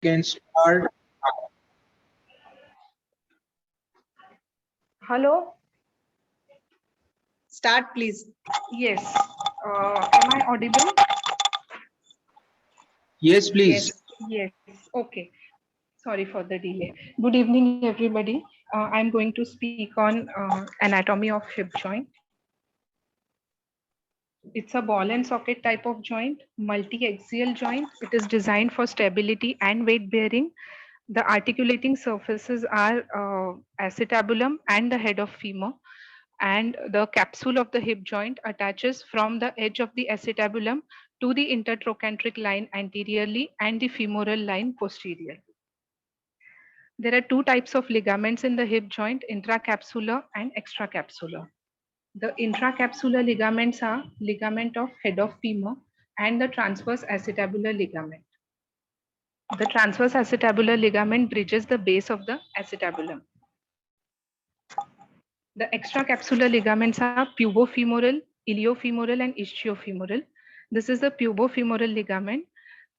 can start. Hello? Start, please. Yes. Am I audible? Yes, please. Yes. Okay. Sorry for the delay. Good evening, everybody. I'm going to speak on anatomy of hip joint. It's a ball and socket type of joint, multi-axial joint. It is designed for stability and weight bearing. The articulating surfaces are acetabulum and the head of femur, and the capsule of the hip joint attaches from the edge of the acetabulum to the intertrochanteric line anteriorly and the femoral line posterior. There are two types of ligaments in the hip joint, intracapsular and extracapsular. The intracapsular ligaments are ligament of head of femur and the transverse acetabular ligament. The transverse acetabular ligament bridges the base of the acetabulum. The extracapsular ligaments are pubofemoral, iliofemoral, and ischiofemoral. This is the pubofemoral ligament,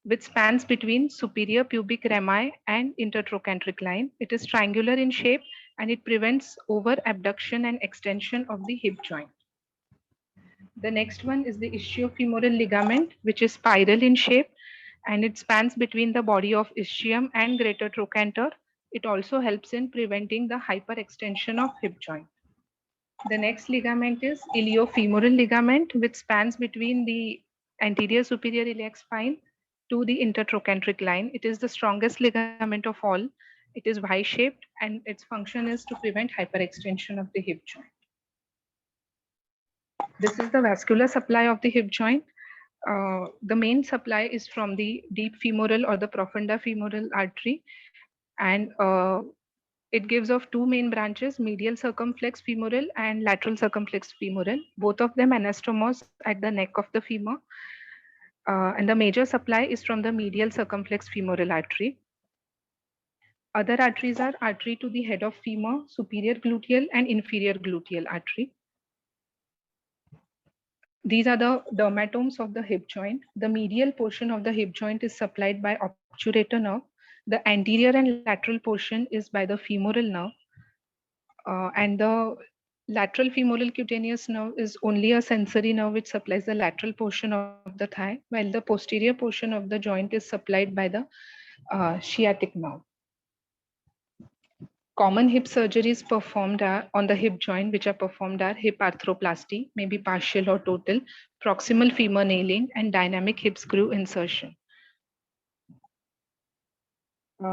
which spans between superior pubic rami and intertrochanteric line. It is triangular in shape and it prevents over abduction and extension of the hip joint. The next one is the ischiofemoral ligament, which is spiral in shape and it spans between the body of ischium and greater trochanter. It also helps in preventing the hyperextension of hip joint. The next ligament is iliofemoral ligament, which spans between the anterior superior iliac spine to the intertrochanteric line. It is the strongest ligament of all. It is Y-shaped and its function is to prevent hyperextension of the hip joint. This is the vascular supply of the hip joint. The main supply is from the deep femoral or the profunda femoral artery, and it gives off two main branches, medial circumflex femoral and lateral circumflex femoral, both of them anastomos at the neck of the femur. And the major supply is from the medial circumflex femoral artery. Other arteries are artery to the head of femur, superior gluteal and inferior gluteal artery. These are the dermatomes of the hip joint. The medial portion of the hip joint is supplied by obturator nerve. The anterior and lateral portion is by the femoral nerve. And the lateral femoral cutaneous nerve is only a sensory nerve which supplies the lateral portion of the thigh, while the posterior portion of the joint is supplied by the sciatic nerve. Common hip surgeries performed on the hip joint, which are performed are hip arthroplasty, maybe partial or total, proximal femur nailing, and dynamic hip screw insertion.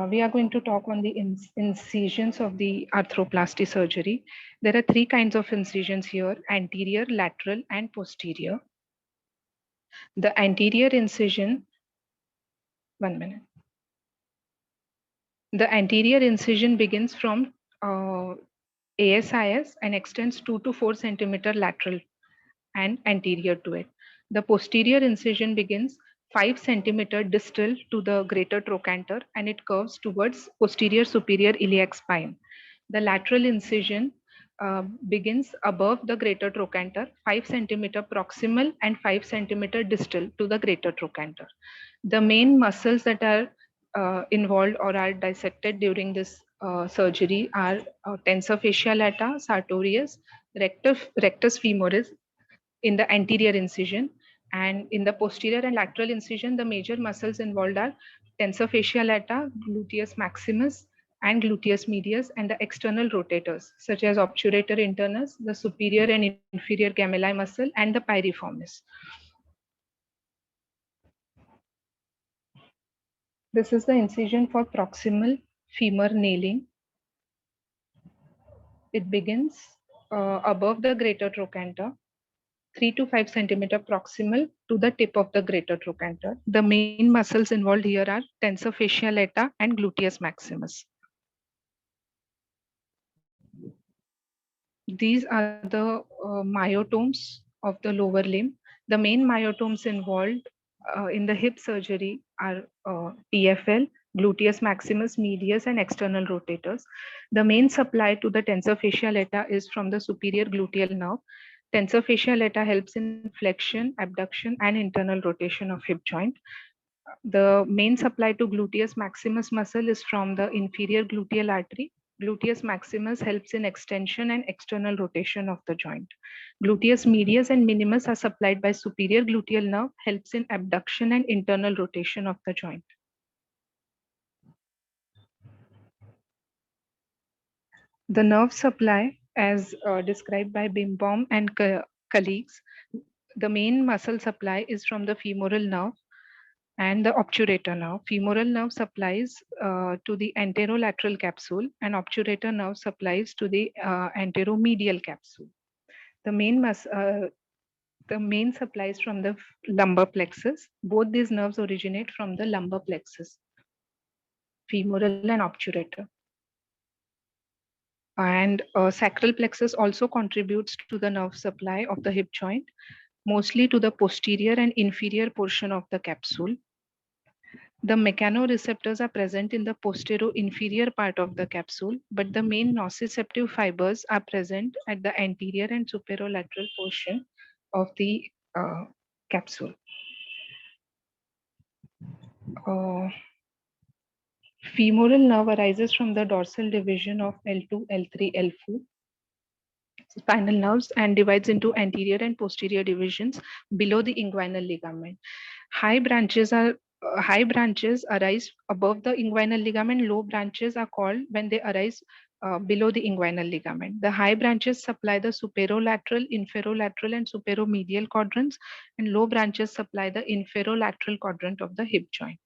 We are going to talk on the incisions of the arthroplasty surgery. There are three kinds of incisions here: anterior, lateral, and posterior. The anterior incision, 1 minute. The anterior incision begins from ASIS and extends 2 to 4 centimeter lateral and anterior to it. The posterior incision begins 5 centimeter distal to the greater trochanter and it curves towards posterior superior iliac spine. The lateral incision begins above the greater trochanter, 5 centimeter proximal and 5 centimeter distal to the greater trochanter. The main muscles that are involved or are dissected during this surgery are tensor fascia lata, sartorius, rectus femoris in the anterior incision, and in the posterior and lateral incision, the major muscles involved are tensor fascia lata, gluteus maximus, and gluteus medius, and the external rotators such as obturator internus, the superior and inferior gemelli muscle, and the piriformis. This is the incision for proximal femur nailing. It begins above the greater trochanter, 3 to 5 centimeter proximal to the tip of the greater trochanter. The main muscles involved here are tensor fascia lata and gluteus maximus. These are the myotomes of the lower limb. The main myotomes involved in the hip surgery are TFL, gluteus maximus, medius, and external rotators. The main supply to the tensor fascia lata is from the superior gluteal nerve. Tensor fascia lata helps in flexion, abduction, and internal rotation of hip joint. The main supply to gluteus maximus muscle is from the inferior gluteal artery. Gluteus maximus helps in extension and external rotation of the joint. Gluteus medius and minimus are supplied by superior gluteal nerve, helps in abduction and internal rotation of the joint. The nerve supply, as described by Birnbaum and colleagues, the main muscle supply is from the femoral nerve and the obturator nerve. Femoral nerve supplies to the anterolateral capsule, and obturator nerve supplies to the anteromedial capsule. The main supplies from the lumbar plexus. Both these nerves originate from the lumbar plexus, femoral and obturator. And sacral plexus also contributes to the nerve supply of the hip joint, mostly to the posterior and inferior portion of the capsule. The mechanoreceptors are present in the posterior-inferior part of the capsule, but the main nociceptive fibers are present at the anterior and superolateral portion of the capsule. Femoral nerve arises from the dorsal division of L2, L3, L4 spinal nerves and divides into anterior and posterior divisions below the inguinal ligament. High branches arise above the inguinal ligament. Low branches are called when they arise below the inguinal ligament. The high branches supply the superolateral, inferolateral, and superomedial quadrants, and low branches supply the inferolateral quadrant of the hip joint.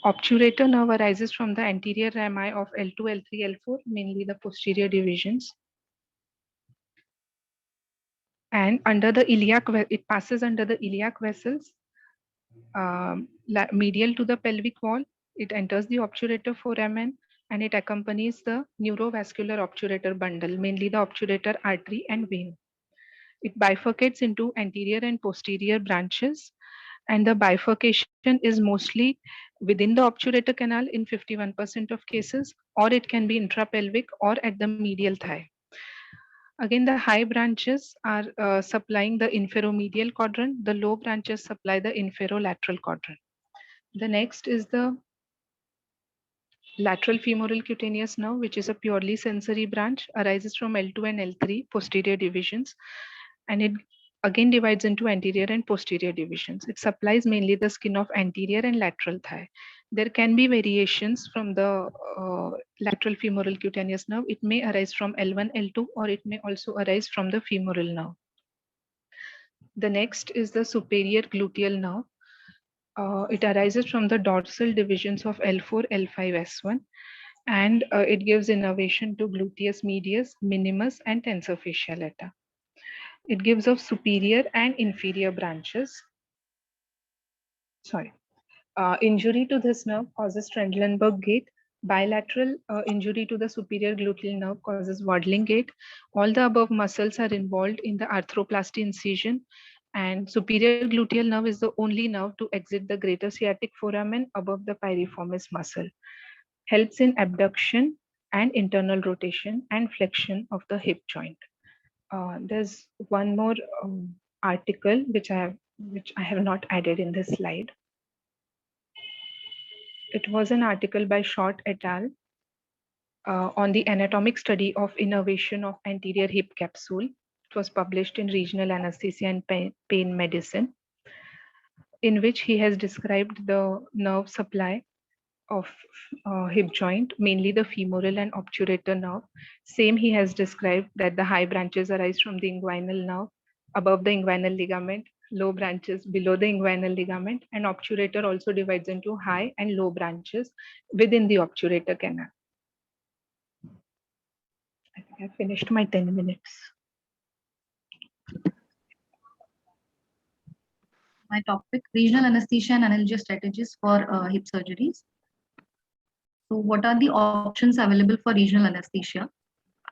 Obturator nerve arises from the anterior rami of L2, L3, L4, mainly the posterior divisions. And under the iliac, it passes under the iliac vessels, medial to the pelvic wall. It enters the obturator foramen and it accompanies the neurovascular obturator bundle, mainly the obturator artery and vein. It bifurcates into anterior and posterior branches, and the bifurcation is mostly within the obturator canal in 51% of cases, or it can be intrapelvic or at the medial thigh. Again, the high branches are supplying the inferomedial quadrant. The low branches supply the inferolateral quadrant. The next is the lateral femoral cutaneous nerve, which is a purely sensory branch, arises from L2 and L3 posterior divisions, and it again divides into anterior and posterior divisions. It supplies mainly the skin of anterior and lateral thigh. There can be variations from the lateral femoral cutaneous nerve. It may arise from L1, L2, or it may also arise from the femoral nerve. The next is the superior gluteal nerve. It arises from the dorsal divisions of L4, L5, S1, and it gives innervation to gluteus medius, minimus, and tensor fasciae lata. It gives off superior and inferior branches. Injury to this nerve causes Trendelenburg gait. Bilateral injury to the superior gluteal nerve causes waddling gait. All the above muscles are involved in the arthroplasty incision, and superior gluteal nerve is the only nerve to exit the greater sciatic foramen above the piriformis muscle. Helps in abduction and internal rotation and flexion of the hip joint. There's one more article which I have not added in this slide. It was an article by Short et al. On the anatomic study of innervation of anterior hip capsule. It was published in Regional Anesthesia and Pain Medicine, in which he has described the nerve supply of hip joint, mainly the femoral and obturator nerve. Same, he has described that the high branches arise from the inguinal nerve above the inguinal ligament, low branches below the inguinal ligament, and obturator also divides into high and low branches within the obturator canal. I think I finished my 10 minutes. My topic, regional anesthesia and analgesia strategies for hip surgeries. So what are the options available for regional anesthesia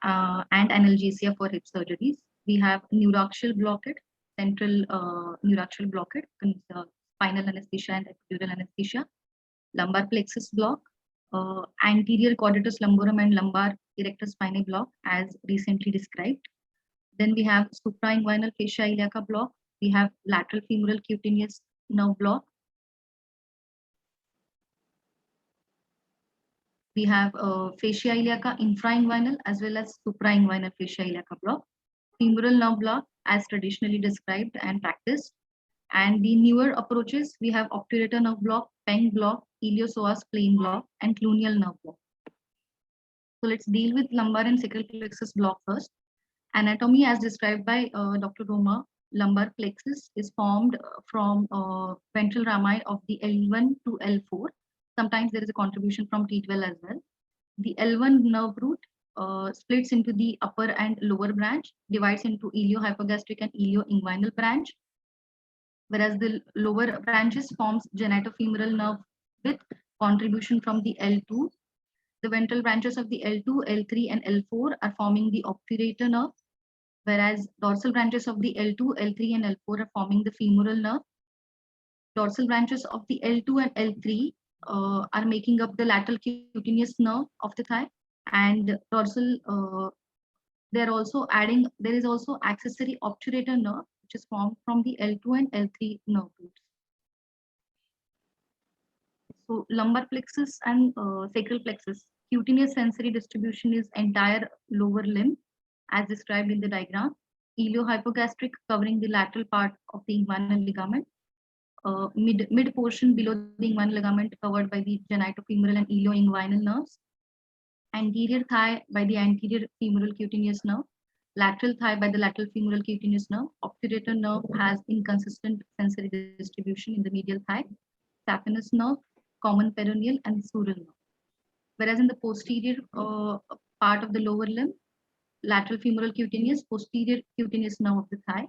and analgesia for hip surgeries? We have neuraxial blockade, central neuraxial blockade, spinal anesthesia and epidural anesthesia, lumbar plexus block, anterior quadratus lumborum and lumbar erector spinae block as recently described. Then we have suprainguinal fascia iliaca block, we have lateral femoral cutaneous nerve block. We have fascia iliaca infrainguinal as well as suprainguinal fascia iliaca block. Femoral nerve block as traditionally described and practiced. And the newer approaches, we have obturator nerve block, Peng block, iliopsoas plain block, and cluneal nerve block. So let's deal with lumbar and sacral plexus block first. Anatomy as described by Dr. Roma, lumbar plexus is formed from ventral rami of the L1 to L4. Sometimes there is a contribution from T12 as well. The L1 nerve root splits into the upper and lower branch, divides into iliohypogastric and ilioinguinal branch, whereas the lower branches forms genitofemoral nerve with contribution from the L2. The ventral branches of the L2, L3, and L4 are forming the obturator nerve, whereas dorsal branches of the L2, L3, and L4 are forming the femoral nerve. Dorsal branches of the L2 and L3 are making up the lateral cutaneous nerve of the thigh, and dorsal, there is also accessory obturator nerve, which is formed from the L2 and L3 nerve roots. So lumbar plexus and sacral plexus, cutaneous sensory distribution is entire lower limb as described in the diagram. Iliohypogastric covering the lateral part of the inguinal ligament. Mid portion below the inguinal ligament covered by the genitofemoral and ilioinguinal nerves. Anterior thigh by the anterior femoral cutaneous nerve. Lateral thigh by the lateral femoral cutaneous nerve. Obturator nerve has inconsistent sensory distribution in the medial thigh. Saphenous nerve, common peroneal, and sural nerve. Whereas in the posterior part of the lower limb, lateral femoral cutaneous, posterior cutaneous nerve of the thigh.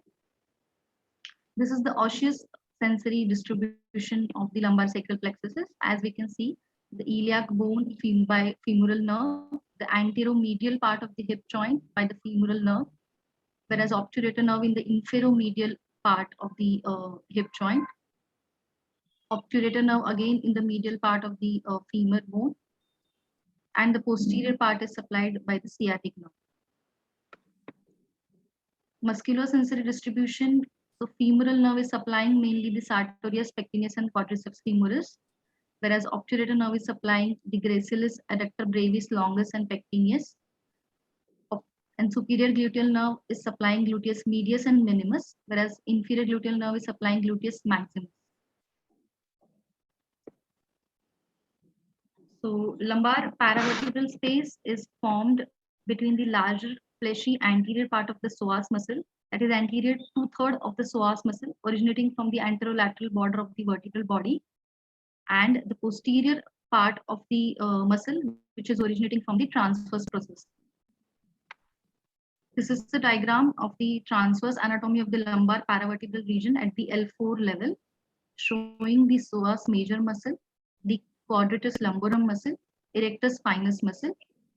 This is the osseous sensory distribution of the lumbar sacral plexuses. As we can see, the iliac bone by femoral nerve, the anteromedial part of the hip joint by the femoral nerve, whereas obturator nerve in the inferomedial part of the hip joint. Obturator nerve again in the medial part of the femur bone, and the posterior part is supplied by the sciatic nerve. Musculosensory distribution. So femoral nerve is supplying mainly the sartorius, pectineus, and quadriceps femoris, whereas obturator nerve is supplying the gracilis, adductor brevis, longus, and pectineus. And superior gluteal nerve is supplying gluteus medius and minimus, whereas inferior gluteal nerve is supplying gluteus maximus. So lumbar paravertebral space is formed between the larger fleshy anterior part of the psoas muscle, that is anterior 2/3 of the psoas muscle, originating from the anterolateral border of the vertebral body, and the posterior part of the muscle, which is originating from the transverse process. This is the diagram of the transverse anatomy of the lumbar paravertebral region at the L4 level, showing the psoas major muscle, the quadratus lumborum muscle, erectus spinous muscle,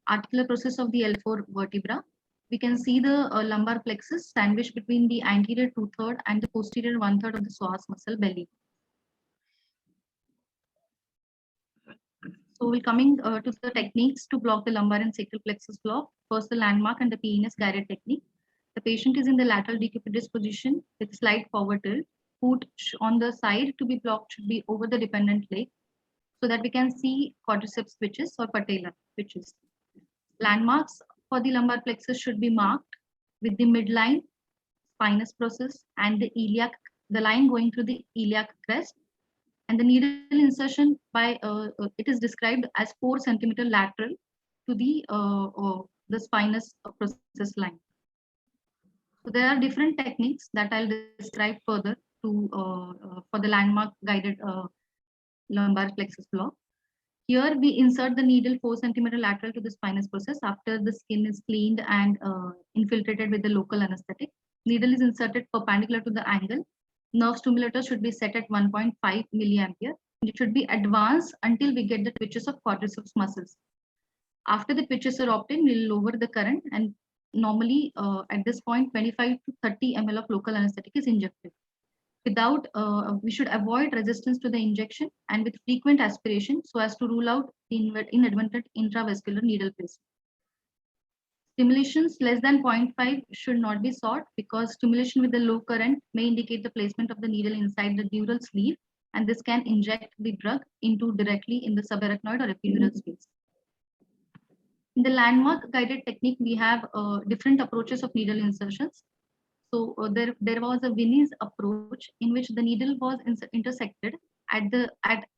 articular process of the L4 vertebra. We can see the lumbar plexus sandwiched between the anterior 2/3 and the posterior 1/3 of the psoas muscle belly. So we're coming to the techniques to block the lumbar and sacral plexus block. First, the landmark and the PNS guided technique. The patient is in the lateral decupitous position with slight forward tilt. Foot on the side to be blocked should be over the dependent leg, so that we can see quadriceps twitches or patella twitches. Landmarks for the lumbar plexus should be marked with the midline, spinous process, and the line going through the iliac crest. And the needle insertion by it is described as 4 centimeter lateral to the spinous process line. So there are different techniques that I'll describe further for the landmark guided lumbar plexus block. Here we insert the needle 4 centimeter lateral to the spinous process after the skin is cleaned and infiltrated with the local anesthetic. Needle is inserted perpendicular to the angle. Nerve stimulator should be set at 1.5 milliampere. It should be advanced until we get the twitches of quadriceps muscles. After the twitches are obtained, we'll lower the current, and normally at this point 25 to 30 ml of local anesthetic is injected. We should avoid resistance to the injection and with frequent aspiration so as to rule out the inadvertent intravascular needle placement. Stimulations less than 0.5 should not be sought because stimulation with the low current may indicate the placement of the needle inside the dural sleeve, and this can inject the drug into directly in the subarachnoid or epidural space. In the landmark guided technique, we have different approaches of needle insertions. So there was a Vinnie's approach in which the needle was intersected at the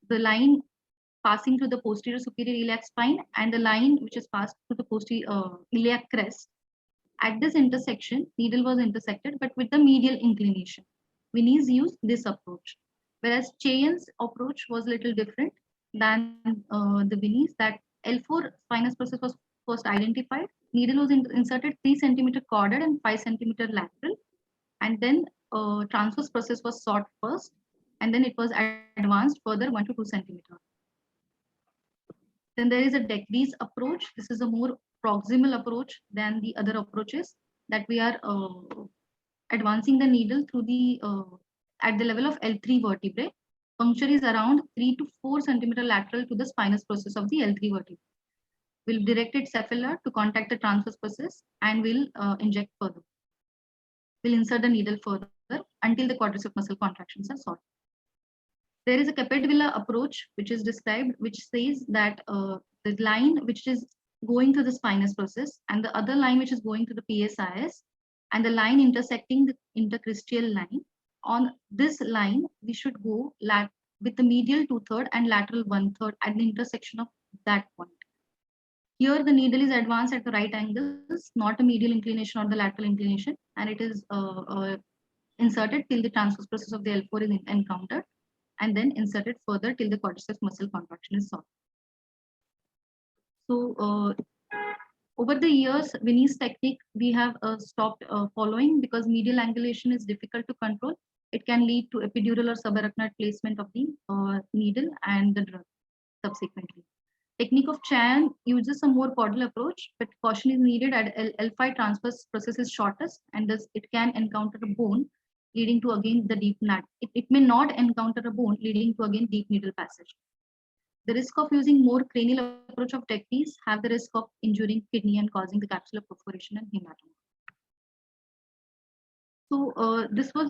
line passing through the posterior superior iliac spine and the line which is passed through the posterior iliac crest. At this intersection, needle was intersected but with the medial inclination. Vinnie's used this approach, whereas Cheyen's approach was a little different than the Vinnie's. That L4 spinous process was first identified. Needle was inserted 3 centimeter caudal and 5 centimeter lateral, and then transverse process was sought first, and then it was advanced further 1 to 2 centimeter. Then there is a Decrease approach. This is a more proximal approach than the other approaches, that we are advancing the needle through the at the level of L3 vertebrae. Puncture is around 3 to 4 centimeter lateral to the spinous process of the L3 vertebrae. We'll direct it cephallar to contact the transverse process and will inject further. We'll insert the needle further until the quadriceps muscle contractions are sought. There is a Capdevila approach which is described, which says that the line which is going through the spinous process and the other line which is going through the PSIS and the line intersecting the intercristial line, on this line we should go with the medial 2/3 and lateral 1/3 at the intersection of that point. Here the needle is advanced at the right angles, not a medial inclination or the lateral inclination, and it is inserted till the transverse process of the L4 is encountered, and then inserted further till the quadriceps muscle contraction is sought. So over the years, Vinnie's technique we have stopped following because medial angulation is difficult to control. It can lead to epidural or subarachnoid placement of the needle and the drug subsequently. Technique of Chan uses a more caudal approach, but caution is needed at L5 transverse process is shortest, and thus it can encounter a bone, leading to again the deep nut. It may not encounter a bone, leading to again deep needle passage. The risk of using more cranial approach of Decrease have the risk of injuring kidney and causing the capsular perforation and hematoma. So this was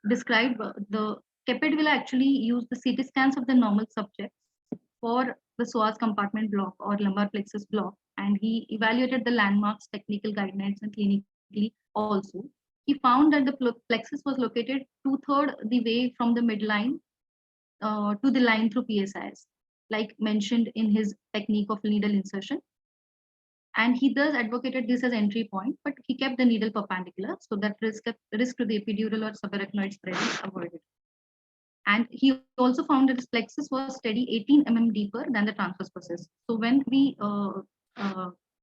described. The Capdevila actually used the CT scans of the normal subjects for the psoas compartment block or lumbar plexus block, and he evaluated the landmarks, technical guidelines, and clinically also. He found that the plexus was located 2/3 the way from the midline to the line through PSIS, like mentioned in his technique of needle insertion. And he thus advocated this as entry point, but he kept the needle perpendicular so that risk to the epidural or subarachnoid spread is avoided. And he also found that his plexus was steady 18 mm deeper than the transverse process. So when we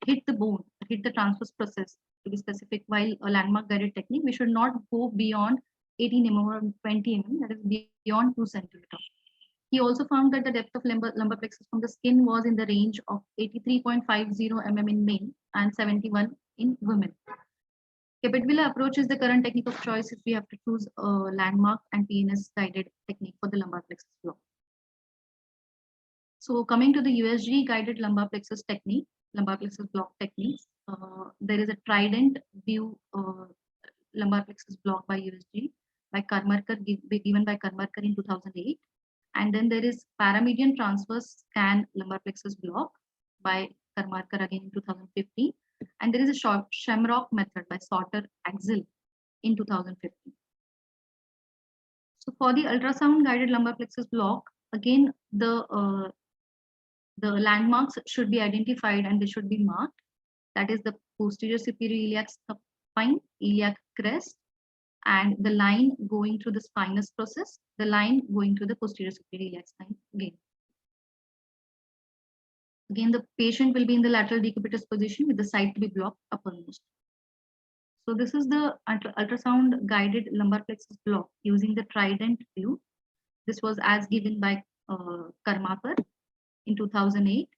hit the transverse process to be specific, while a landmark guided technique, we should not go beyond 18 mm or 20 mm, that is beyond 2 centimeters. He also found that the depth of lumbar plexus from the skin was in the range of 83.50 mm in men and 71 in women. Capdevila approach is the current technique of choice if we have to choose a landmark and PNS guided technique for the lumbar plexus block. So coming to the USG guided lumbar plexus technique, lumbar plexus block techniques, there is a Trident view lumbar plexus block by USG by Karmarkar, given by Karmarkar in 2008. And then there is paramedian transverse scan lumbar plexus block by Karmarkar again in 2015. And there is a Shamrock method by Sauter Axel in 2015. So for the ultrasound guided lumbar plexus block, again the landmarks should be identified and they should be marked. That is the posterior superior iliac spine, iliac crest, and the line going through the spinous process, the line going through the posterior superior iliac spine again. Again, the patient will be in the lateral decubitus position with the side to be blocked uppermost. So this is the ultrasound guided lumbar plexus block using the Trident view. This was as given by Karmarkar in 2008.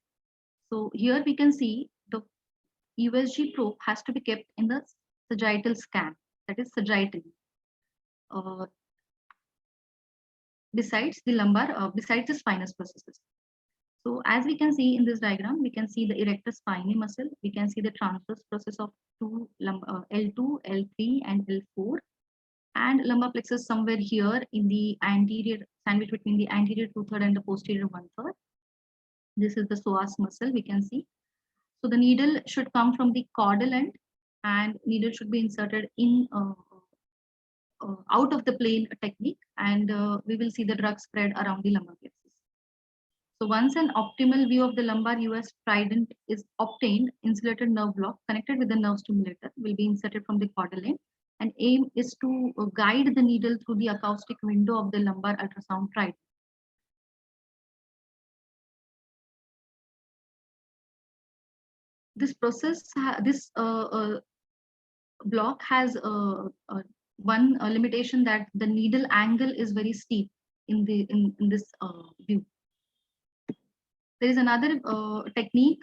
So here we can see the USG probe has to be kept in the sagittal scan, that is sagittal. Besides the lumbar, besides the spinous processes. So as we can see in this diagram, we can see the erector spinae muscle. We can see the transverse process of L2, L3, and L4. And lumbar plexus somewhere here in the anterior, sandwich between the anterior 2/3 and the posterior 1/3. This is the psoas muscle we can see. So the needle should come from the caudal end, and needle should be inserted in out of the plane technique, and we will see the drug spread around the lumbar plexus. So once an optimal view of the lumbar US trident is obtained, insulated nerve block connected with the nerve stimulator will be inserted from the caudal end, and aim is to guide the needle through the acoustic window of the lumbar ultrasound trident. This process, this block has one limitation, that the needle angle is very steep in this view. There is another technique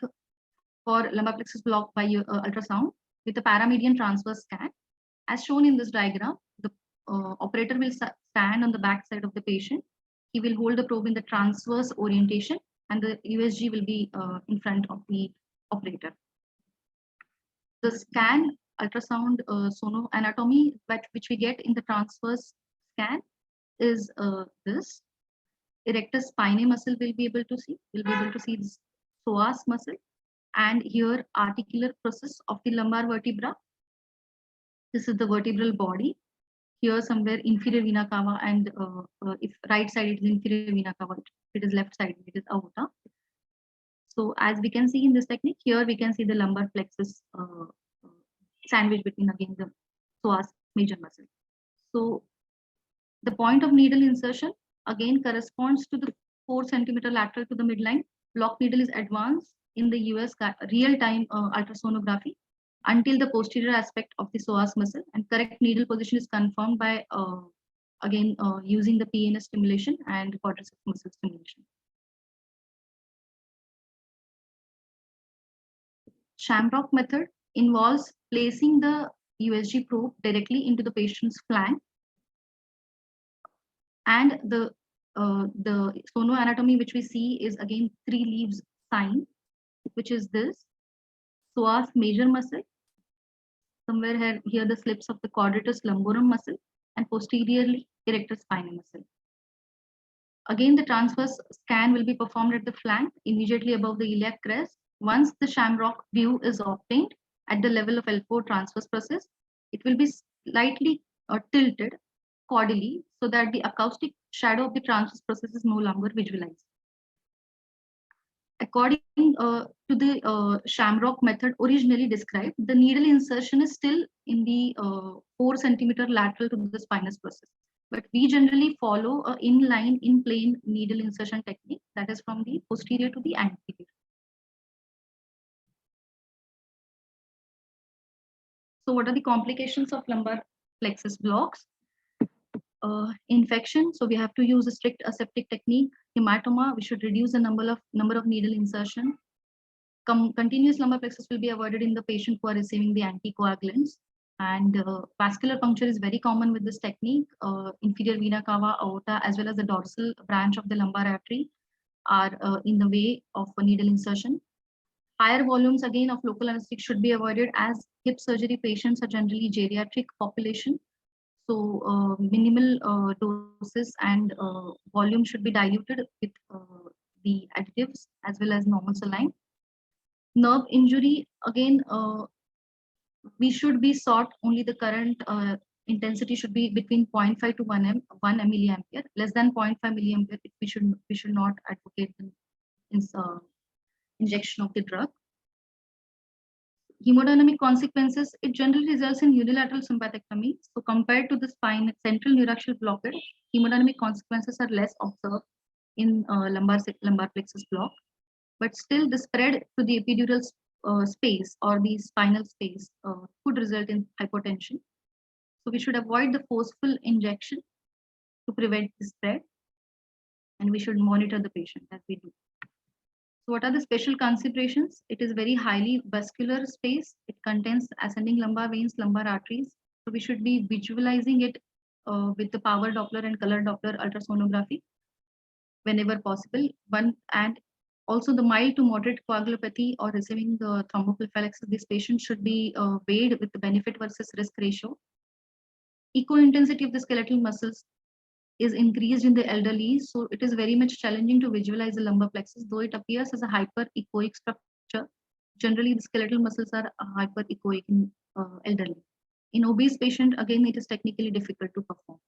for lumbar plexus block by ultrasound with a paramedian transverse scan. As shown in this diagram, the operator will stand on the back side of the patient. He will hold the probe in the transverse orientation, and the USG will be in front of the operator. The scan ultrasound sono anatomy which we get in the transverse scan is this. Erector spinae muscle will be able to see. We'll be able to see this psoas muscle, and here articular process of the lumbar vertebra. This is the vertebral body. Here somewhere inferior vena cava, and if right side it is inferior vena cava, if it is left side it is aorta. So as we can see in this technique, here we can see the lumbar plexus sandwich between again the psoas major muscle. So the point of needle insertion again corresponds to the 4 centimeter lateral to the midline. Block needle is advanced in the US real-time ultrasonography until the posterior aspect of the psoas muscle, and correct needle position is confirmed by again using the PNS stimulation and quadriceps muscle stimulation. Shamrock method involves placing the USG probe directly into the patient's flank, and the sono anatomy which we see is again 3 leaves sign, which is this psoas major muscle. Somewhere here the slips of the quadratus lumborum muscle, and posteriorly erector spinae muscle. Again, the transverse scan will be performed at the flank immediately above the iliac crest. Once the shamrock view is obtained at the level of L4 transverse process, it will be slightly tilted caudally so that the acoustic shadow of the transverse process is no longer visualized. According to the shamrock method originally described, the needle insertion is still in the 4 centimeter lateral to the spinous process. But we generally follow a in-line, in-plane needle insertion technique, that is from the posterior to the anterior. So what are the complications of lumbar plexus blocks? Infection, so we have to use a strict aseptic technique. Hematoma, we should reduce the number of needle insertion. Continuous lumbar plexus will be avoided in the patient who are receiving the anticoagulants. And vascular puncture is very common with this technique. Inferior vena cava, aorta, as well as the dorsal branch of the lumbar artery are in the way of a needle insertion. Higher volumes again of local anesthetic should be avoided, as hip surgery patients are generally geriatric population. So minimal doses and volume should be diluted with the additives as well as normal saline. Nerve injury, again, we should be sought only the current intensity should be between 0.5 to 1 milliampere. Less than 0.5 milliampere, we should not advocate the injection of the drug. Hemodynamic consequences, it generally results in unilateral sympathectomy. So compared to the central neuraxial blockade, hemodynamic consequences are less observed in lumbar plexus block, but still the spread to the epidural space or the spinal space could result in hypotension. So we should avoid the forceful injection to prevent the spread, and we should monitor the patient as we do. So what are the special considerations? It is very highly vascular space. It contains ascending lumbar veins, lumbar arteries. So we should be visualizing it with the power Doppler and color Doppler ultrasonography whenever possible. And Also, the mild to moderate coagulopathy or receiving the thromboprophylaxis, this patient should be weighed with the benefit versus risk ratio. Echo intensity of the skeletal muscles is increased in the elderly, so it is very much challenging to visualize the lumbar plexus, though it appears as a hyperechoic structure. Generally, the skeletal muscles are hyperechoic in elderly. In obese patient, again, it is technically difficult to perform.